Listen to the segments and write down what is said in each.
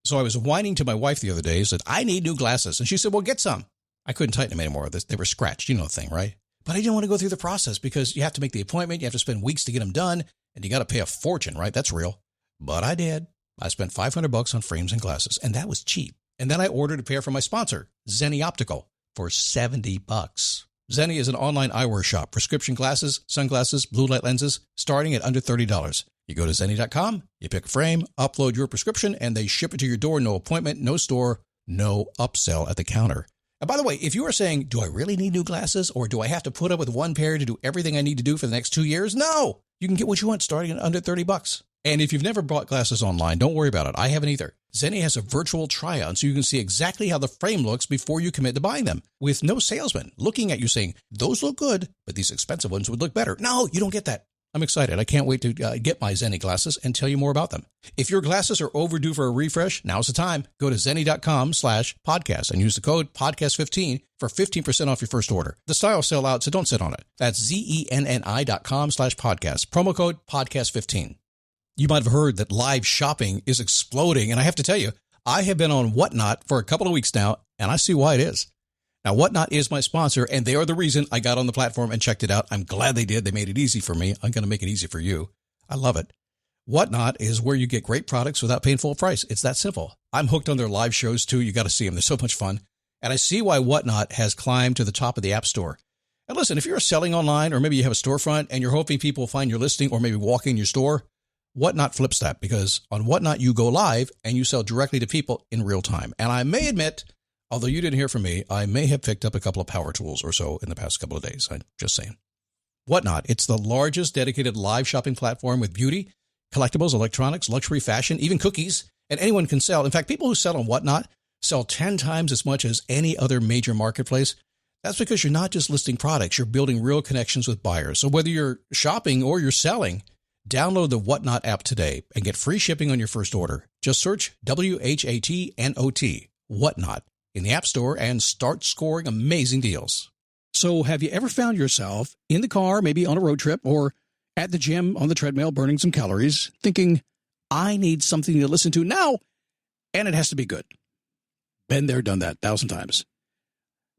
So I was whining to my wife the other day, said, I need new glasses. And she said, well, get some. I couldn't tighten them anymore. They were scratched. You know the thing, right? But I didn't want to go through the process because you have to make the appointment. You have to spend weeks to get them done. And you got to pay a fortune, right? That's real. But I did. I spent $500 on frames and glasses, and that was cheap. And then I ordered a pair from my sponsor, Zenni Optical, for $70. Zenni is an online eyewear shop. Prescription glasses, sunglasses, blue light lenses, starting at under $30. You go to Zenni.com, you pick a frame, upload your prescription, and they ship it to your door. No appointment, no store, no upsell at the counter. And by the way, if you are saying, do I really need new glasses, or do I have to put up with one pair to do everything I need to do for the next 2 years? No! You can get what you want starting at under $30. And if you've never bought glasses online, don't worry about it. I haven't either. Zenni has a virtual try-on so you can see exactly how the frame looks before you commit to buying them, with no salesman looking at you saying, those look good, but these expensive ones would look better. No, you don't get that. I'm excited. I can't wait to get my Zenni glasses and tell you more about them. If your glasses are overdue for a refresh, now's the time. Go to Zenni.com/podcast and use the code podcast15 for 15% off your first order. The styles sell out, so don't sit on it. That's Zenni.com/podcast. Promo code podcast15. You might have heard that live shopping is exploding, and I have to tell you, I have been on Whatnot for a couple of weeks now, and I see why it is. Now, Whatnot is my sponsor, and they are the reason I got on the platform and checked it out. I'm glad they did. They made it easy for me. I'm going to make it easy for you. I love it. Whatnot is where you get great products without paying full price. It's that simple. I'm hooked on their live shows, too. You got to see them. They're so much fun. And I see why Whatnot has climbed to the top of the App Store. And listen, if you're selling online, or maybe you have a storefront and you're hoping people will find your listing or maybe walk in your store, Whatnot flips that, because on Whatnot, you go live and you sell directly to people in real time. And I may admit, although you didn't hear from me, I may have picked up a couple of power tools or so in the past couple of days. I'm just saying. Whatnot, it's the largest dedicated live shopping platform with beauty, collectibles, electronics, luxury, fashion, even cookies, and anyone can sell. In fact, people who sell on Whatnot sell 10 times as much as any other major marketplace. That's because you're not just listing products, you're building real connections with buyers. So whether you're shopping or you're selling, download the Whatnot app today and get free shipping on your first order. Just search WHATNOT, Whatnot, in the App Store and start scoring amazing deals. So have you ever found yourself in the car, maybe on a road trip, or at the gym on the treadmill burning some calories, thinking, I need something to listen to now, and it has to be good? Been there, done that 1,000 times.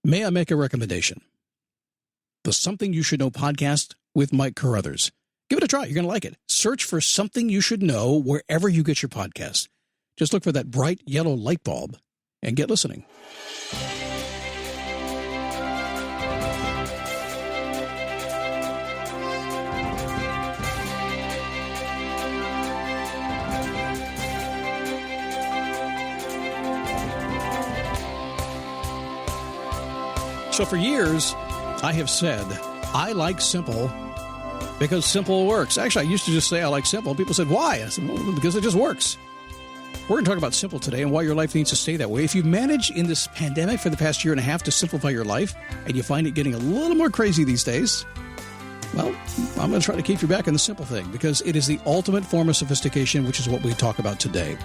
May I make a recommendation? The Something You Should Know podcast with Mike Carruthers. Give it a try. You're going to like it. Search for Something You Should Know wherever you get your podcast. Just look for that bright yellow light bulb and get listening. So for years, I have said, I like simple because simple works. Actually, I used to just say I like simple. People said, why? I said, well, because it just works. We're going to talk about simple today and why your life needs to stay that way. If you've managed in this pandemic for the past year and a half to simplify your life and you find it getting a little more crazy these days, well, I'm going to try to keep you back in the simple thing because it is the ultimate form of sophistication, which is what we talk about today.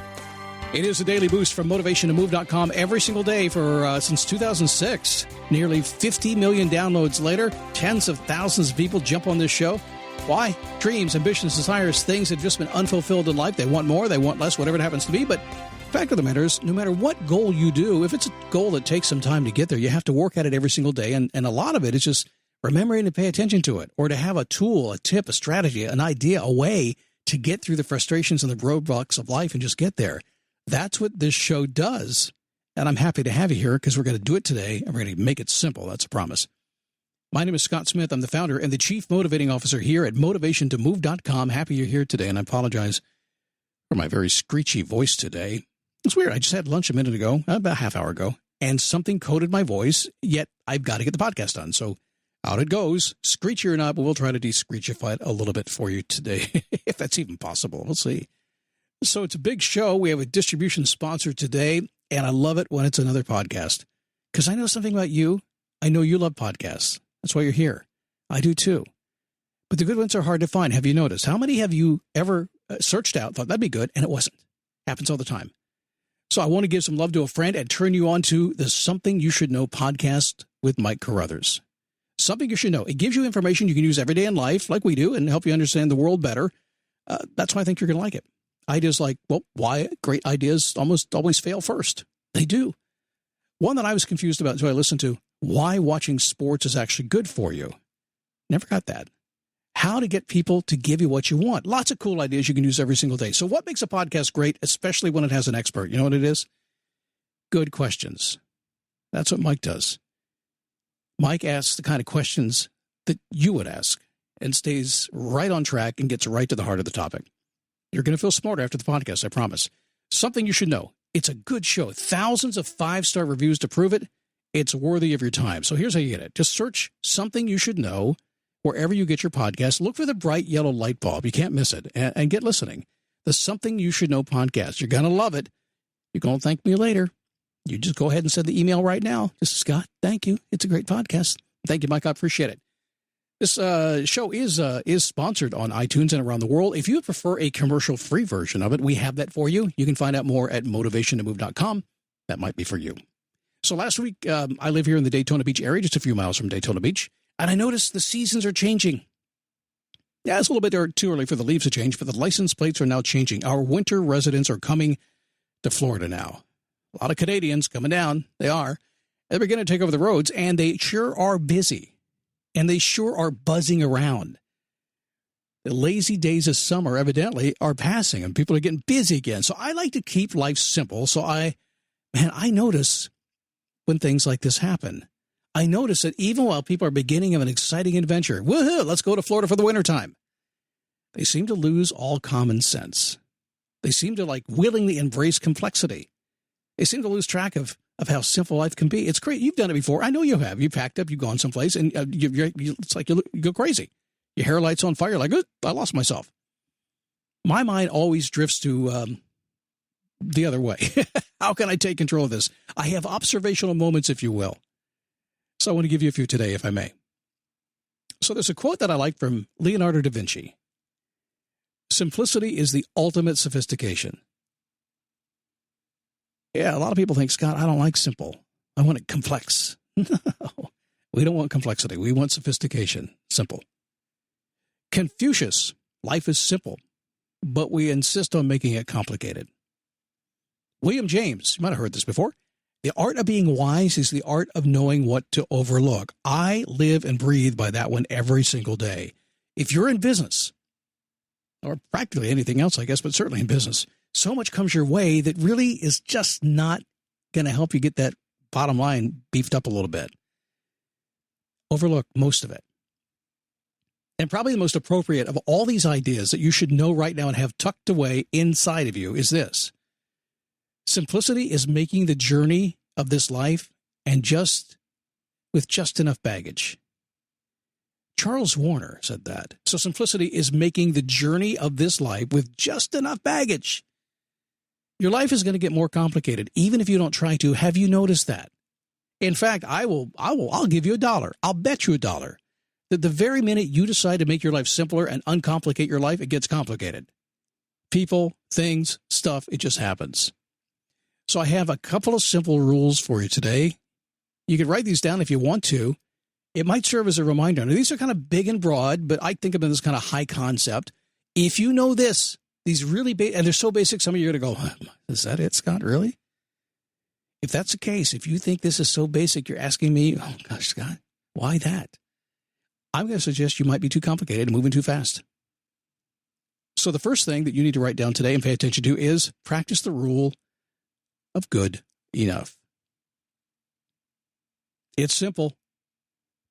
It is a daily boost from motivationtomove.com every single day for since 2006. Nearly 50 million downloads later, tens of thousands of people jump on this show. Why? Dreams, ambitions, desires, things that have just been unfulfilled in life. They want more, they want less, whatever it happens to be. But the fact of the matter is, no matter what goal you do, if it's a goal that takes some time to get there, you have to work at it every single day. And a lot of it is just remembering to pay attention to it, or to have a tool, a tip, a strategy, an idea, a way to get through the frustrations and the roadblocks of life and just get there. That's what this show does. And I'm happy to have you here because we're going to do it today and we're going to make it simple. That's a promise. My name is Scott Smith. I'm the founder and the chief motivating officer here at motivationtomove.com. Happy you're here today. And I apologize for my very screechy voice today. It's weird. I just had lunch a minute ago, about a half hour ago, and something coated my voice, yet I've got to get the podcast done. So out it goes, screechy or not, but we'll try to de-screechify it a little bit for you today, if that's even possible. We'll see. So it's a big show. We have a distribution sponsor today, and I love it when it's another podcast because I know something about you. I know you love podcasts. That's why you're here. I do too. But the good ones are hard to find. Have you noticed? How many have you ever searched out, thought that'd be good, and it wasn't? Happens all the time. So I want to give some love to a friend and turn you on to the Something You Should Know podcast with Mike Carruthers. Something you should know. It gives you information you can use every day in life like we do and help you understand the world better. That's why I think you're going to like it. Ideas like, well, why great ideas almost always fail first. They do. One that I was confused about until I listened to, why watching sports is actually good for you. Never got that. How to get people to give you what you want. Lots of cool ideas you can use every single day. So what makes a podcast great, especially when it has an expert? You know what it is? Good questions. That's what Mike does. Mike asks the kind of questions that you would ask and stays right on track and gets right to the heart of the topic. You're going to feel smarter after the podcast, I promise. Something you should know. It's a good show. Thousands of 5-star reviews to prove it. It's worthy of your time. So here's how you get it. Just search Something You Should Know wherever you get your podcast. Look for the bright yellow light bulb. You can't miss it. And get listening. The Something You Should Know podcast. You're going to love it. You're going to thank me later. You just go ahead and send the email right now. This is Scott. Thank you. It's a great podcast. Thank you, Mike. I appreciate it. This show is sponsored on iTunes and around the world. If you prefer a commercial-free version of it, we have that for you. You can find out more at motivationtomove.com. That might be for you. So last week, I live here in the Daytona Beach area, just a few miles from Daytona Beach, and I noticed the seasons are changing. Yeah, it's a little bit too early for the leaves to change, but the license plates are now changing. Our winter residents are coming to Florida now. A lot of Canadians coming down. They are. They're beginning to take over the roads, and they sure are busy. And they sure are buzzing around. The lazy days of summer, evidently, are passing, and people are getting busy again. So I like to keep life simple. So I notice when things like this happen. I notice that even while people are beginning of an exciting adventure, woohoo, let's go to Florida for the wintertime, they seem to lose all common sense. They seem to willingly embrace complexity. They seem to lose track of how simple life can be. It's great. You've done it before. I know you have. You packed up, you've gone someplace, and it's like you go crazy. Your hair lights on fire, like, I lost myself. My mind always drifts to the other way. How can I take control of this? I have observational moments, if you will. So I want to give you a few today, if I may. So there's a quote that I like from Leonardo da Vinci. Simplicity is the ultimate sophistication. Yeah, a lot of people think, Scott, I don't like simple. I want it complex. No, we don't want complexity. We want sophistication. Simple. Confucius, life is simple, but we insist on making it complicated. William James, you might have heard this before. The art of being wise is the art of knowing what to overlook. I live and breathe by that one every single day. If you're in business, or practically anything else, I guess, but certainly in business, so much comes your way that really is just not going to help you get that bottom line beefed up a little bit. Overlook most of it. And probably the most appropriate of all these ideas that you should know right now and have tucked away inside of you is this. Simplicity is making the journey of this life with just enough baggage. Charles Warner said that. So simplicity is making the journey of this life with just enough baggage. Your life is going to get more complicated, even if you don't try to. Have you noticed that? In fact, I'll give you $1. I'll bet you $1 that the very minute you decide to make your life simpler and uncomplicate your life, it gets complicated. People, things, stuff, it just happens. So I have a couple of simple rules for you today. You can write these down if you want to. It might serve as a reminder. Now, these are kind of big and broad, but I think of them as kind of high concept. If you know this, these really and they're so basic, some of you are going to go, is that it, Scott? Really? If that's the case, if you think this is so basic, you're asking me, oh gosh, Scott, why that? I'm going to suggest you might be too complicated and moving too fast. So the first thing that you need to write down today and pay attention to is practice the rule of good enough. It's simple.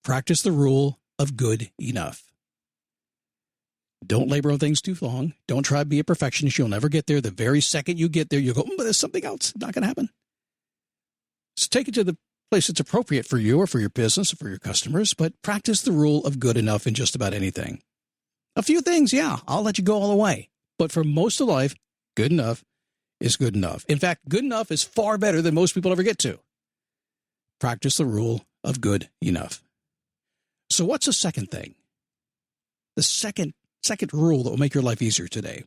Practice the rule of good enough. Don't labor on things too long. Don't try to be a perfectionist. You'll never get there. The very second you get there, you'll go, but there's something else. Not going to happen. So take it to the place that's appropriate for you or for your business or for your customers, but practice the rule of good enough in just about anything. A few things, yeah, I'll let you go all the way. But for most of life, good enough is good enough. In fact, good enough is far better than most people ever get to. Practice the rule of good enough. So what's the second thing? The second rule that will make your life easier today.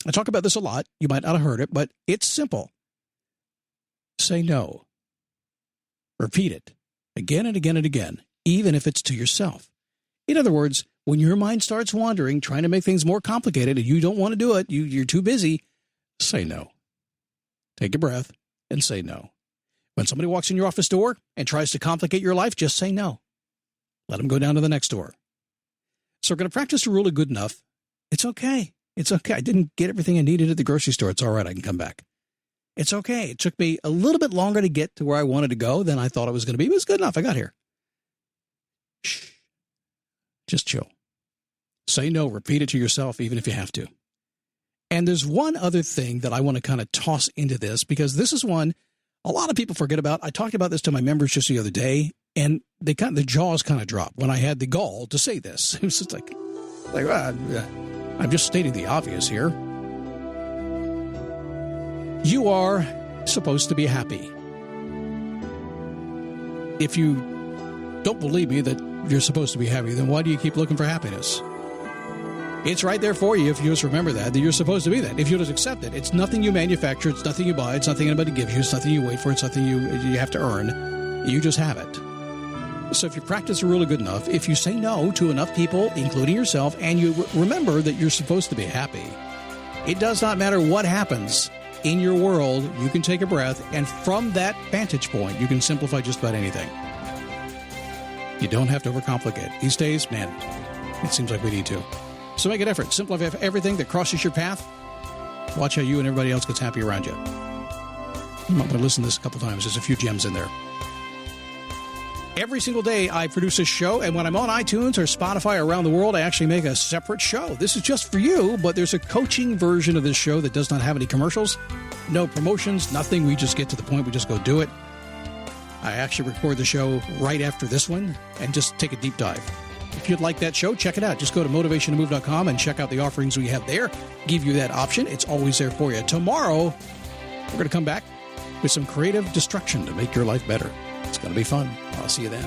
I talk about this a lot. You might not have heard it, but it's simple. Say no. Repeat it again and again and again, even if it's to yourself. In other words, when your mind starts wandering, trying to make things more complicated, and you don't want to do it, you're too busy, say no. Take a breath and say no. When somebody walks in your office door and tries to complicate your life, just say no. Let them go down to the next door. So we're going to practice the rule of good enough. It's okay. It's okay. I didn't get everything I needed at the grocery store. It's all right. I can come back. It's okay. It took me a little bit longer to get to where I wanted to go than I thought it was going to be. It was good enough. I got here. Shh. Just chill. Say no. Repeat it to yourself, even if you have to. And there's one other thing that I want to kind of toss into this, because this is one a lot of people forget about. I talked about this to my members just the other day, and their jaws kind of dropped when I had the gall to say this. It was just like I'm just stating the obvious here. You are supposed to be happy. If you don't believe me that you're supposed to be happy, then why do you keep looking for happiness? It's right there for you if you just remember that you're supposed to be that. If you just accept it, it's nothing you manufacture, it's nothing you buy, it's nothing anybody gives you, it's nothing you wait for, it's nothing you have to earn. You just have it. So if you practice the rule good enough, if you say no to enough people, including yourself, and you remember that you're supposed to be happy, it does not matter what happens in your world, you can take a breath, and from that vantage point, you can simplify just about anything. You don't have to overcomplicate. These days, man, it seems like we need to. So make an effort. Simplify everything that crosses your path. Watch how you and everybody else gets happy around you. You might want to listen to this a couple times. There's a few gems in there. Every single day I produce this show, and when I'm on iTunes or Spotify around the world, I actually make a separate show. This is just for you, but there's a coaching version of this show that does not have any commercials, no promotions, nothing. We just get to the point. We just go do it. I actually record the show right after this one and just take a deep dive. If you'd like that show, check it out. Just go to motivationtomove.com and check out the offerings we have there. Give you that option. It's always there for you. Tomorrow, we're going to come back with some creative destruction to make your life better. It's going to be fun. I'll see you then.